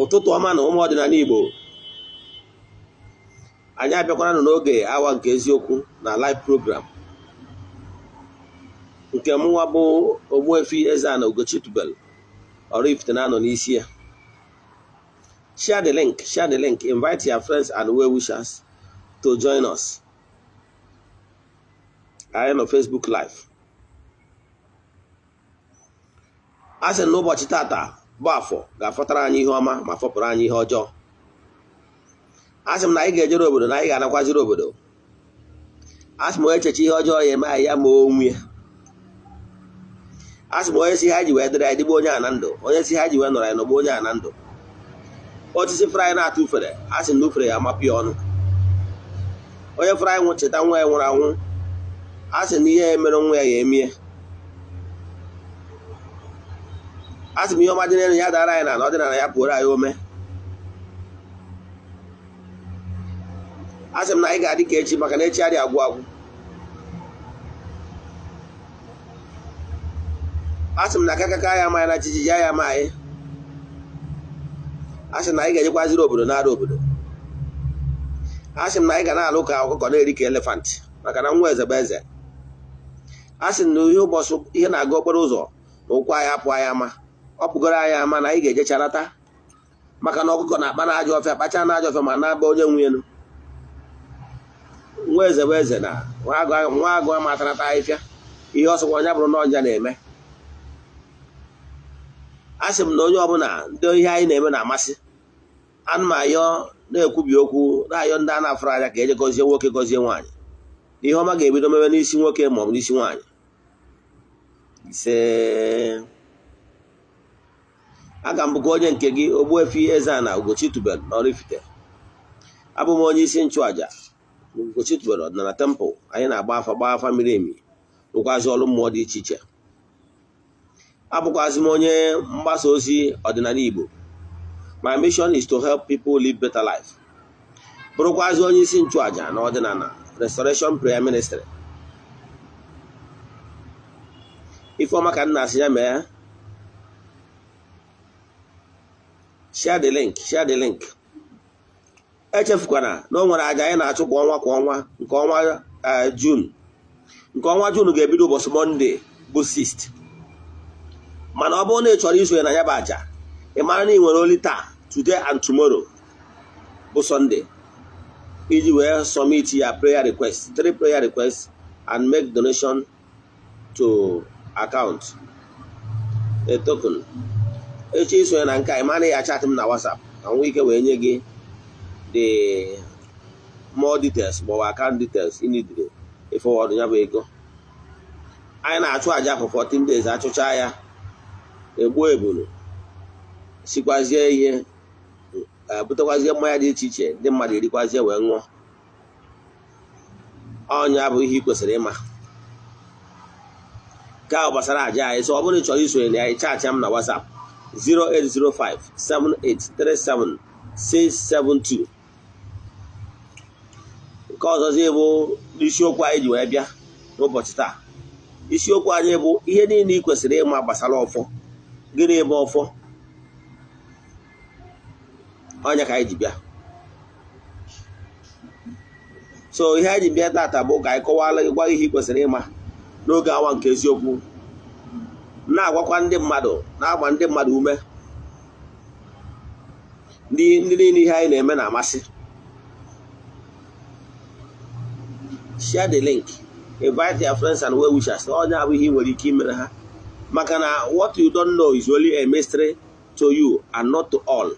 Ụtụtụ ọma na ụmụ ọdịnala Igbo, anyị abịakwara n'oge awa nke eziokwu na live program nke mụnwa bụ Ogbuefi EZE-ANA Ugochi tubelu oraifite na-anọ n'isi ya. Share the link, invite your friends and well wishers to join us. Anyị nọ Facebook live. A sị n'ụbọchị tata bụ afọ ga-afọtara anyị ihe ọma ma fọpụrụ anyị ihe ọjọọ. A sị m na anyị ga-ejere obodo na anyị ga-anakwaziri obodo. A sị m onye echeche ihe ọjọọ ya eme anyị ya ma onwe ya. A sị m onye si ha ji wee dịrị anyị dịgbo onye a na ndụ, onye si ha ji wee nọrọ anyị nọgbu onye a na ndụ. Osisi fụrụ anyị na-atụ ufere, a sị m na ufere ya amapụ ya ọnụ. Onye fụrụ anyị cheta nwa ya nwụrụ anwụ, a sị na ihe ya mere nwa ya ya emie. A sị m ihe ọma dị n'elu ya dara anyị na ọdịnala ya pụrụ anyị ome. A sị m na anyị ga-adị ka echi maka na echi adịghị agwụ agwụ. A sị m na akakaka ya amaghị na jijiji ya amaghị. A sị m na anyị ga-ejekwaziri obodo na-arụ obodo. A sị m na anyị ga na-alụ ka ọkụkọ na-eri ka elefant maka na nwa eze bụ eze. A sị m na ihe ụbọchị ihe na-aga okporo ụzọ na ụkwụ anyị apụ anyị ama, ọ pụgoro anyị ama na anyị ga-ejecharata maka na ọkụkọ na-akpa n'ajọ ọfịa, kpacha n'ajọ ọfịa ma na-aba onye nwe elu. Nwa eze bụ eze na nwa agụ amatarata ahịfịa ihe ọsọkwa onye bụrụ na ọnja na-eme. A sị m na onye ọbụla ndị ihe anyị na-eme na-amasị, ana m ayọ na-ekwubi okwu na-ayọ ndị a na-afụrụ anya ka eje gọzie nwoke gọzie nwaanyị. Ihe ọma ga-ebido mebe n'isi nwoke ma ọ bụ n'isi nwaanyị. Ise aga m bụkwa onye nke gị Ogbuefi EZE-ANA Ugochi tubelu na oraifite. Abụ m onye isi nchụaja Ugochi tubelu ọdịnala temple. Anyị na-agba afa miri emi, rụkwazi ọrụ mmụọ dị iche iche. Abụkwazi m onye mgbasa ozi ọdịnala Igbo. My mission is to help people live better life. Bụrụkwazi onye isi nchụaja na ọdịnala Restoration Prayer Ministry. Ifeọma ka m na-asị ya mee. Share the link. Echefukwana na o nwere aja anyị na-achụ kwa ọnwa nke ọnwa June. Nke ọnwa June ga-ebido ụbọchị Monday bụ 6th. Mana ọ bụrụ na ị chọrọ isonye na ya bụ aja, ị mara na ị nwere oli taa, today and tomorrow bụ Sunday, iji wee submit ya prayer request, 3 prayer requests and make donation to account a token. Echi isonye na nke a, ị mara na ya chat m na WhatsApp ka nwee ike wee nye gị the more details ma ọ bụ account details ị nidiri ịfọwọdụ ya bụ ego. Anyị na-achụ aja for 14 days, achụcha ya egbuo ebulu, sikwazie ihe, butekwazie mmanya dị iche iche ndị mmadụ erikwazie wee ṅụọ. Ọnya bụ ihe ị kwesịrị ịma ka ọ gbasara aja anyị. So ọ bụrụ ị chọrọ isonye na ya, chaatị m na WhatsApp 08057837672. Nke ọzọzi bụ isiokwu anyị ji wee bịa n'ụbọchị taa. Isiokwu anyị bụ ihe niile ị kwesịrị ịma gbasara ọfọ. Gịnị bụ ọfọ? Ọnya ka anyị ji bịa. So ihe anyị ji bịa tata bụ ka anyị kọwara gwa ihe ị kwesịrị ịma n'oge awa nke eziokwu, na-agwakwa ndị mmadụ, na-agba ndị mmadụ ume, ndị niile ihe anyị na-eme na-amasị. Share the link, invite your friends and well wishers. Onye abụ ihe nwere ike imere ha maka na what you don't know is only a mystery to you and not to all.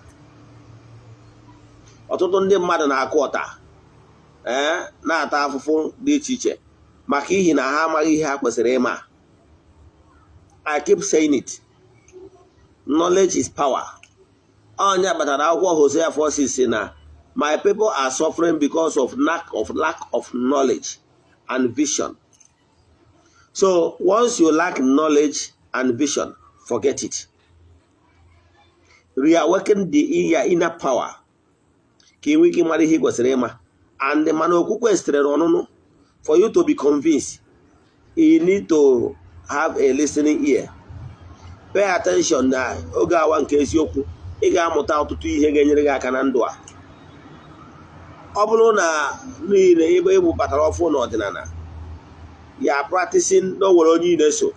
Ọtụtụ ndị mmadụ na-akụ ọta na-ata afụfụ dị iche iche maka ihi na ha amaghị ihe ha kwesịrị ịma. I keep saying it. Knowledge is power. Onye batara akwụkwọ Hosea 4:6 na my people are suffering because of lack of knowledge and vision. So once you lack knowledge and vision, forget it. Reawaken your inner power. Ka ị nwee ike mara ihe kwesịrị ịma. And mana okwukwe sitere n'ọnụnụ. For you to be convinced, you need to have a listening ear. Pay attention na oge awa nke eziokwu ị ga-amụta ọtụtụ ihe ga-enyere gị aka na ndụ a. Ọ bụrụ na niile ebe ịbụ batara ọfụ n'ọdịnala ya practicing na o nwere onye ị na-eso,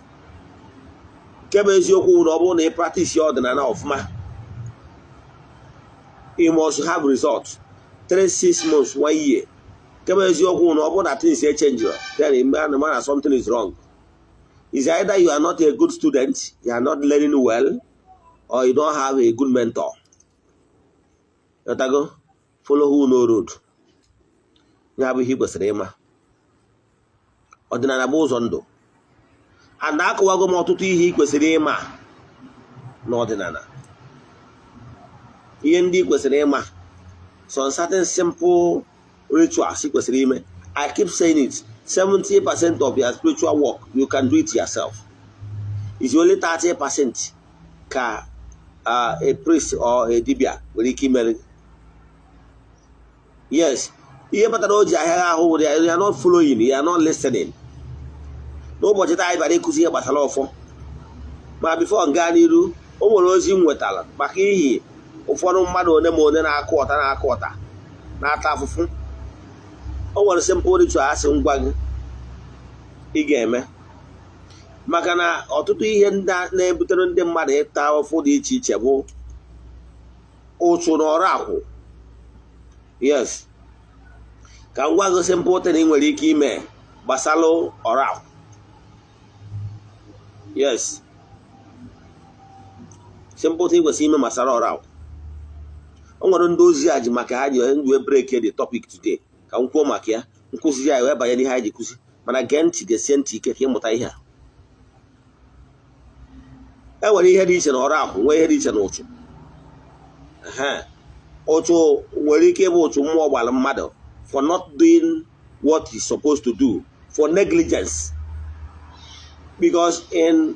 nke bụ eziokwu na ọ bụrụ na ị practice ya ọdịnala ọfụma, you must have result 3-6 months 1 year. Nke bụ eziokwu na ọ bụrụ na things change, then man something is wrong. It's either you are not a good student, you are not learning well, or you don't have a good mentor. You go follow who no road. Ya bụ ihe kwesịrị ịma. Ọdịnala bụ ụzọ ndụ. And akọwago m ọtụtụ ihe ị kwesịrị ịma n'ọdịnala. Ihe ndị ị kwesịrị ịma. Some certain simple rituals ị kwesịrị ime. I keep saying it. 70% of your spiritual work, you can do it yourself. It's only 30% ka a priest or a dibia nwere ike imere. Yes, ihe kpatara o ji ahịa ahụ, you are not following, you are not listening. N'ụbọchị taa anyị bara ịkụzi ihe gbasara ọfọ, ma before nga n'iru o nwere ozi m nwetara maka ihi ụfọdụ mmadụ one ma one na-akụ ọta na-ata afụfụ. O nwere simple ritual asị ngwa gị ị ga-eme, maka na ọtụtụ ihe na-ebutere ndị mmadụ ịta afụfụ dị iche iche bụ ụchụ na ọrụ akwụ. Yes, ka ngwa gị simple thing ị nwere ike ime gbasara ọrụ akwụ. Yes, simple thing kwesịrị ime gbasara ọrụ akwụ. O nwere ndị ozi a ji maka ha ji wee break the topic today, ka m kwuo maka ya, nkụzi ya wee banye n'ihe anyị ji kụzi, mana gee ntị, gesie ntị ike ka ịmụta ihe a. E nwere ihe dị iche na ọrụ akwụ, nwee ihe dị iche na ụchụ. Ụchụ nwere ike ịbụ ụchụ mmụọ gbara mmadụ for not doing what he's supposed to do, for negligence. Because in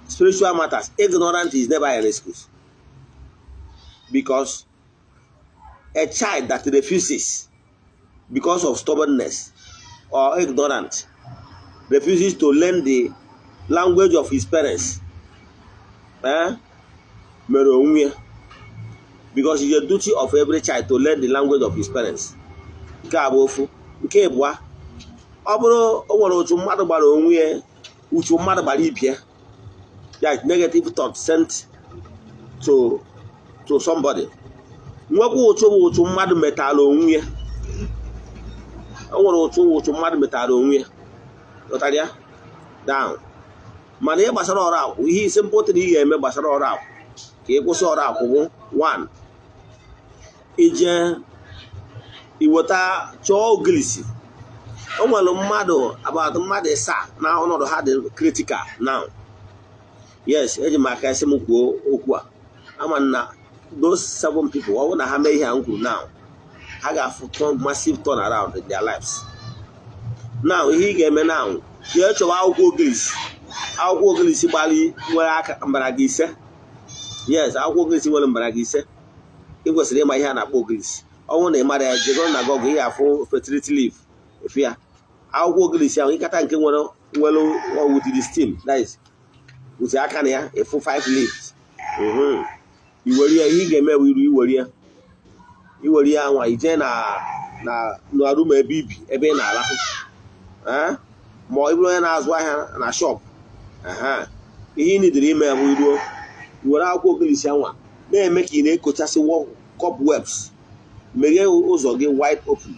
spiritual matters, ignorance is never an excuse. Because a child that refuses, because of stubbornness or ignorance, refuses to learn the language of his parents, because it's the duty of every child to learn the language of his parents. Nke a bụ ofu. Nke abụọ, ọ bụrụ o nwere otu mmadụ gbara onwe ya, uchu mmadụ gbara ibie, like negative thought sent to somebody. Nwekwa otu mmadụ metara onwe ya. O nwere otu mmadụ metara onwe ya. Ghọtara ya? Down. Mana ihe gbasara ọrụ akwụ, ihe isi mpụtara ị ga-eme gbasara ọrụ akwụ ka ị kwụsị ọrụ akwụ bụ 1. Ije iweta chọọ ogilisi. O nwere mmadụ ịsaa na ọnọdụ ha dị critical now. Yes, eji m aka isi m kwuo okwu a. Ama na those 7 people, ọ bụrụ na ha mee ihe a m kwuru now, ha ga-afụ massive turn around in their lives. Now ihe ị ga-eme now, jee chọwa akwụkwọ ogilisi. Akwụkwọ ogilisi nwere aka mbaraga ise. Yes, akwụkwọ ogilisi nwere mbaraga ise. Ị kwesịrị ịma ihe a na-akpọ ogilisi. Ọ bụrụ na ị mara ya, jego na gọgụ ihe afụ fertility leaf efe ya. Akwụkwọ ogilisi ahụ ịkata nke nwere with the stem, that is with aka na ya efu 5 leaves. Iwere ya, ihe ị ga-eme bụ iwere ya nwa ije na room ebe ibi, ebe ị na-alahụ. Ma ọ bụrụ onye na-azụ ahịa na shop, ihe ị nidiri ime bụ iruo iwere akwụkwọ ogilisi anwa na-eme ka ị na-ekochasị cobwebs. Meghee ụzọ gị wide open.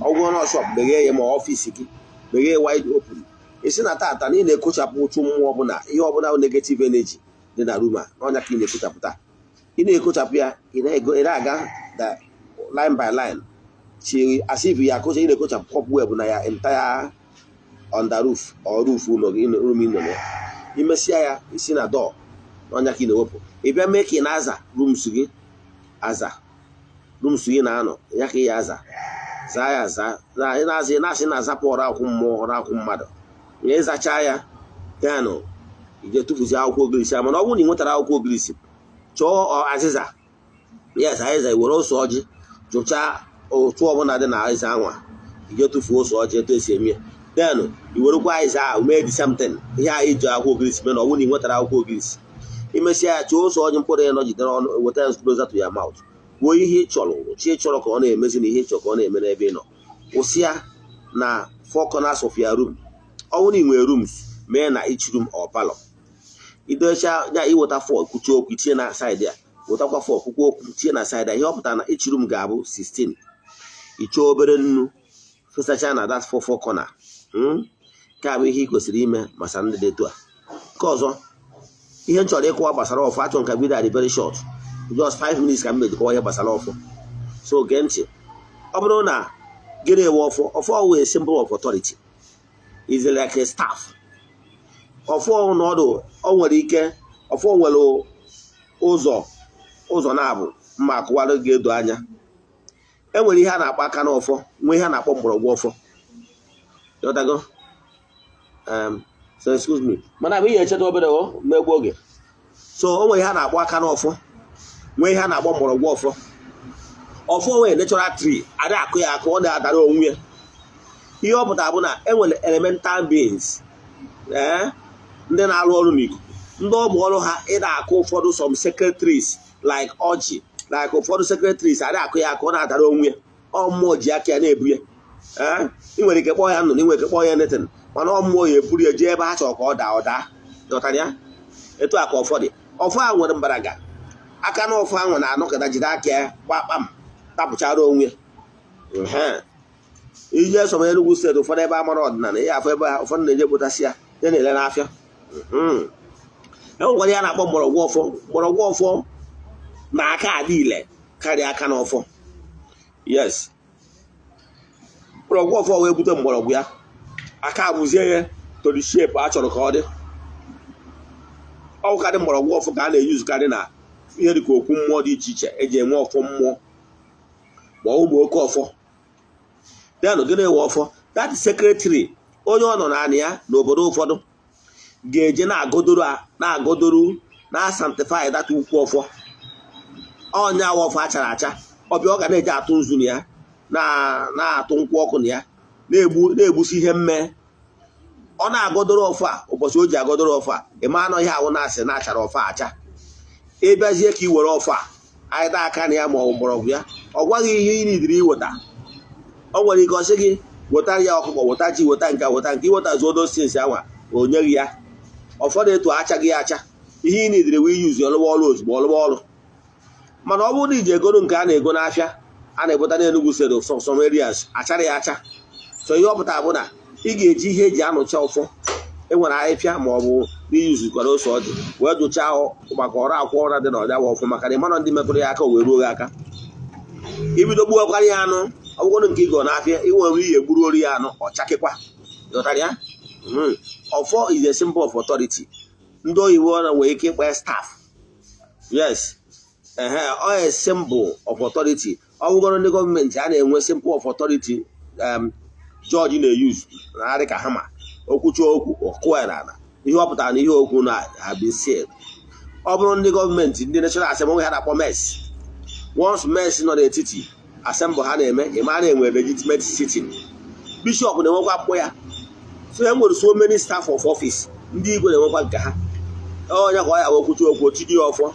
Ọgwụ na shop meghee ya, ma ọfịs gị meghee wide open. Isi na tata na ị na-ekochapụ ụchụ mmụọ ọbụla, ihe ọbụla negative energy dị na room a, n'ọnya ka ị na-ekochapụta. Ị na-ekochapụ ya, ị na-aga line by line, as if ya kocha ị na-ekochapụ cobweb na ya entire under roof or roof ụlọ gị, room ị nọ ya. Imesịa ya, isi na door, n'ọnya ka ị na-ewepụ. Ị bịa mee ka ị na-aza rooms gị, rooms gị na-anọ ya ka ị ya aza, zaa ya aza, ị na-asị na-azapụ ọrụ akwụ mmụọ, ọrụ akwụ mmadụ. Nye ịzacha ya, denụ ije tụfuzi akwụkwọ ogilisi. Mana ọ bụrụ na ị nwetara akwụkwọ ogilisi, chọọ azịza. Yes, azịza, iwere ose ọjị chụchaa otu ọbụla dị na azịza anwa, ije tụfuo ose ọjị etu esi eme. Denụ iwerekwa azịza ahụ mee the same thing, ihe a iji akwụkwọ ogilisi mee. Na ọ bụrụ na ị nwetara akwụkwọ ogilisi, imesịa ya chọọ ose ọjị mkpụrụ ya nọ jidere ọnụ weta ya closer to your mouth kwuo ihe ị chọrọ chi ị chọrọ ka ọ na-emezi na ihe ị chọrọ ka ọ na-eme n'ebe ị nọ kwụsị ya na 4 corners of your room. Ọ bụrụ na ị nwere rooms mee na each room or palọ idocha ya iweta 4 kwuchie okwu tinye na side ya wetakwa 4 kwukwo okwu tinye na side ya ihe ọ pụtara na each room ga-abụ 16 ichọọ obere nnu fesacha na that 4 corner nke a bụ ihe ị kwesịrị ime maka ndị dị etu a. Nke ọzọ ihe m chọrọ ịkọwa gbasara ọfọ achọ nka vidio dị very short just 5 minutes ka m na-edekọwa ihe gbasara ọfọ so gee ntị. Ọ bụrụ na gịnị ewe ọfọ wee symbol of authority is like a staff. Ọfọ n'ọdụ ọ nwere ike ọfọ nwere ụzọ na-abụ mma akụwara ga-edo anya. Enwere ihe a na-akpọ aka n'ọfọ nwee ihe a na-akpọ mgbọrọgwụ ọfọ. Yotago so excuse me mana bụ ihe echeta obere megbu oge. So o nwere ihe a na-akpọ aka n'ọfọ nwee ihe a na-akpọ mgbọrọgwụ ọfọ. Ọfọ nwere natural tree ada akụ ya akụ ọ na-adara onwe ya. Ihe ọ pụtara bụ na enwere elemental beings ndị na-arụ ọrụ n'ikuku ndị ọ bụ ọrụ ha ị na-akụ ụfọdụ some secretaries like ọjị like ụfọdụ secretaries ada akụ ya akụ ọ na-adara onwe ya. Ọ mmụọ ji aka ya na-ebu ya. Ị nwere ike kpọọ ya nnụnụ ị nwere ike kpọọ ya netin mana ọ mmụọ ya eburu ya jee ebe ha chọrọ ka ọ daa dọtara ya etu a ka ọfọ dị. Ọfọ a nwere mbaraga aka na ọfọ ahụ na-anọkọta jide aka ya gbakpam tapụchara onwe ya. Iji esoma Enugu steeti ụfọdụ ebe amara ọdịnala ya afọ ebe ụfọdụ na-eje kpotasị ya ya na-ele n'afịa. Enwekwara ya na-akpọ mgbọrọgwụ ọfọ. Mgbọrọgwụ ọfọ na aka adị ile karịa aka na ọfọ. Yes, mgbọrọgwụ ọfọ wee bute mgbọrọgwụ ya aka abụzie ya to the shape a chọrọ ka ọ dị. Ọ karị mgbọrọgwụ ọfọ ka a na-eyuzukarị na ihe dịka okwu mmụọ dị iche iche eji enwe ọfọ mmụọ ma ụmụ oke ọfọ. Then gịnị ewe ọfọ? That secretary onye ọ nọ naanị ya n'obodo ụfọdụ ga-eje na-agodoro na sanctify that ukwu ọfọ. Ọnya ọfọ achara acha ọbịa ọ ga na-eje atụ nzu na ya na-atụ nkwụ ọkụ na ya na-egbusi ihe mme. Ọ na-agodoro ọfọ a ụbọchị o ji agodoro ọfọ a ịma anọ ihe ahụ na-asị na-achara ọfọ acha. Ịbịazie ka ị were ọfọ a anyị aka na ya ma ọ mgbọrọgwụ ya ọ gwaghị ihe ị nidiri iweta. O nwere ike ọsị gị wetara ya ọkụkọ weta ji weta nke iweta zuo dosinsi anwa o nyeghị ya. Ụfọdụ etu achaghị ya acha ihe ị nidiri wee yuzi ọlụwa ọrụ ozugbo ọlụwa ọrụ. Mana ọ bụrụ na iji ego nke a na-ego n'afịa a na-ebota n'Enugu steeti some areas achara ya acha. So ihe ọ pụtara bụ na ị ga-eji ihe eji anụcha ọfọ enwere ahịfịa ma ọ bụ n'iyuzikwara ose ọjị wee jụchaa maka ọrụ akwụ ọra dị na ọnya wa ọfọ maka na ịmana ndị mekọrọ ya aka wee ruo gị aka. Ibido gbuokwara ya anụ ọ bụrụ nke ịgọ n'afịa inwere ihe gburu ori ya anụ ọ chakịkwa. Dọtara ya ọfọ is a symbol of authority. Ndị oyibo nwere ike ịkpa staff. Yes, ọ a symbol of authority. Ọ bụgoro ndị gọọmenti a na-enwe symbol of authority George na-eyuzu na-adị ka hama okwuchi okwu ọkụwa ya n'ala ihe ọ pụtara na ihe okwu na-abịa said. Ọ bụrụ ndị gọọmenti ndị National Assembly ha na-akpọ mess. Once mess nọ n'etiti assemble ha na-eme ịma na-enwe legitimate sitting. Bishop na-enwekwa akpụkpọ ya. So e nwere so many staff of office ndị igwe na-enwekwa nke ha. Onye ka ọ ya okwuchi okwu ochidi ọfọ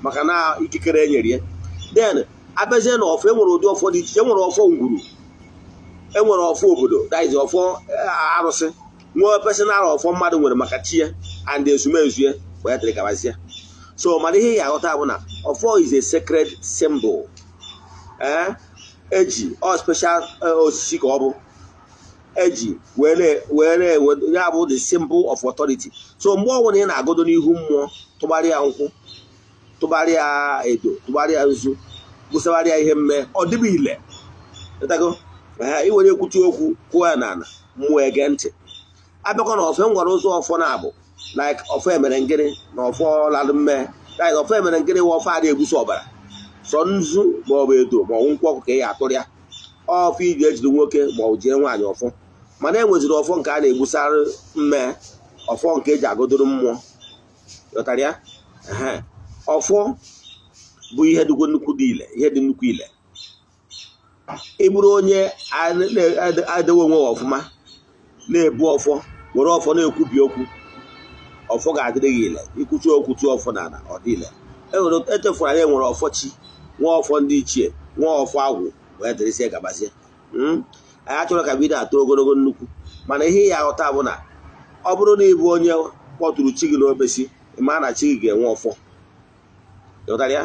maka na ikikere enyere ya. Then abezie na ọfọ enwere ụdị ọfọ dị iche. Enwere ọfọ ngwuru enwere ọfọ obodo that is ọfọ arụsị nwee personal ọfọ mmadụ nwere maka chi ya and ezumezu ya wee tiri gabazie. So mana ihe ya aghọta bụ na ọfọ is a sacred symbol. Eji special osisi ka ọ bụ eji were ya bụ the symbol of authority. So mgbe ọbụla ị na-agodo n'ihu mmụọ tụgbarịa nkwụ tụgbarịa edo tụgbarịa nzu gbụsagharịa ihe mme ọ dịbụ ile iwere ekwuchi okwu kwuo ya n'ala mmụọ ege ntị. Abịakwa na ọfọ ngwara ụzọ ọfọ na-abụ like ọfọ emere ngịrị na ọfọ lalụ mme like ọfọ emere ngịrị wa ọfọ adị ebuso ọbara sọ nzu ma ọ bụ edo ma ọ bụ nkwụ ọkụ ka ị atụrụ ya. Ọfọ iji ejide nwoke ma ọ jire nwaanyị ọfọ. Mana enweziri ọfọ nke a na-egbusara mme ọfọ nke eji agodoro mmụọ. Ghọtara ya? Ọfọ bụ ihe dị nnukwu dị ile ihe dị nnukwu ile. Ị bụrụ onye adewe onwe ọfụma na-ebu ọfọ were ọfọ na-ekwubi okwu ọfọ ga-adịrị gị ile ikwuchi okwuchi ọfọ na ala ọ dị ile echefuru anyị nwere ọfọ chi nwa ọfọ ndị ichie nwa ọfọ agwụ wee dịrịsịa gabazie anyị achọrọ ka vidio atọ ogologo nnukwu mana ihe ya aghọta bụ na ọ bụrụ na ịbụ onye kpọtụrụ chi gị n'obesi ịma na chi gị ga-enwe ọfọ ịghọtara ya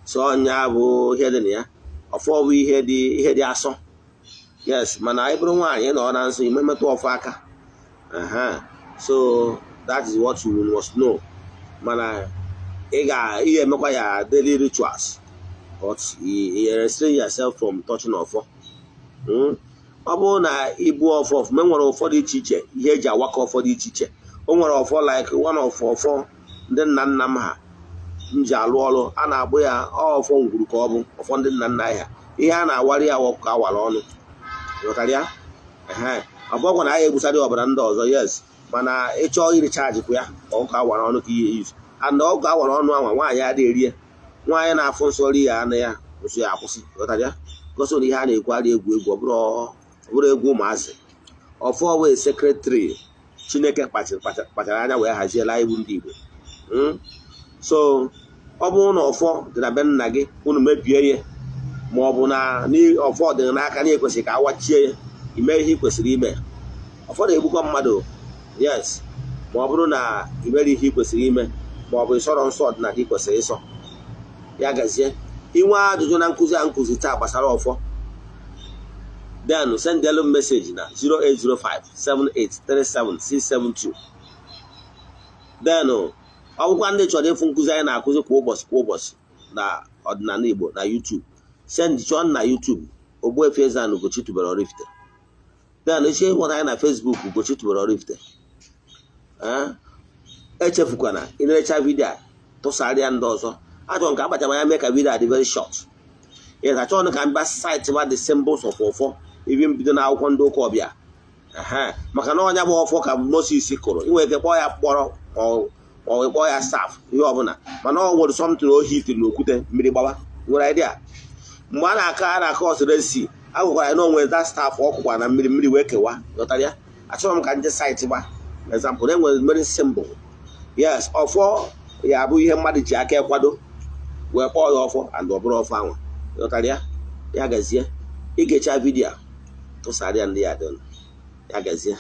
so ọnya bụ ihe dị na ya ọfọ bụ ihe dị asọ yes mana ị bụrụ nwaanyị nọ na nsọ ime metụ ọfọ aka so that is what you must know mana ị ga-emekwa ya daily rituals but you restrain yourself from touching ọfọ ọ bụrụ na ibu ọfọ ọfụma enwere ụfọdụ dị iche iche ihe eji awaka ọfọ dị iche iche o nwere ọfọ like one of ọfọ ndị nna nna m ha m ji alụ ọrụ a na-agbụ ya ọfọ ngwuru ka ọ bụ ọfọ ndị nna nna ya ihe a na-awarị ya ka awara ọnụ ghọtara ya ọ bụkwa na anyị egbusara ọbara ndị ọzọ yes mana ịchọọ irichaji kwa ya ka ọ ka awara ọnụ ka ihe izu and ọgụ awara ọnụ anwa nwaanyị adịghị erie nwaanyị na-afụ nsọ ri ya anụ ya kwụsị ya akwụsị ghọtara ya gosi na ihe a na-ekwu adị egwu ọ bụrụ egwu ụmụazị ọfọ wee sekretịrị Chineke kpachara anya wee haziela iwu ndị Igbo so ọ bụrụ na ọfọ dị na be nna gị unu mebie ya ma ọ bụ na ọfọ dị n'aka na ekwesịrị ka awachie ya ime ihe ị kwesịrị ime ọfọ na-egbukwa mmadụ yes ma ọ bụrụ na imere ihe ị kwesịrị ime ma ọ bụ ịsọrọ nsọ ọdịnala ị kwesịrị ịsọ ya gazie inwe ajụjụ na nkụzi a nkụzi taa gbasara ọfọ then send them message na 08057837672 then ọ bụkwa ndị chọrọ ịfụ nkụzi anyị na-akụzi kwa ụbọchị na ọdịnala Igbo na YouTube chọọ na YouTube Ogbuefi EZE-ANA Ugochi tubelu oraifite then echi ịhụta anyị na Facebook Ugochi tubelu oraifite echefukwana ịnerecha vidio a tụsarịa ndị ọzọ achọrọ m ka akpachara anya mee ka vidio a dị very short achọrọ ka mba site ba the symbols of ọfọ ibi mbido na akwụkwọ ndị ụka ọbịa maka na ọnya bụ ọfọ ka Moses kụrụ inwere ike kpọọ ya kpọrọ ọ kpọọ ya staff ihe ọbụla mana ọ nwere something ohi itiri n'okwute mmiri gbawa nwere idea mgbe a na-akọ ọsịresi agụkwara ya na onwere that staff ọkụkwa na mmiri wee kewa ghọtara ya achọrọ m ka ndị site gba example na enwere mmeri symbol yes ọfọ ya bụ ihe mmadụ ji aka ekwado wee kpọọ ya ọfọ and ọ bụrụ ọfọ anwa ghọtara ya ya gazie igecha vidio tụsara ya ndị ya dị ya gazie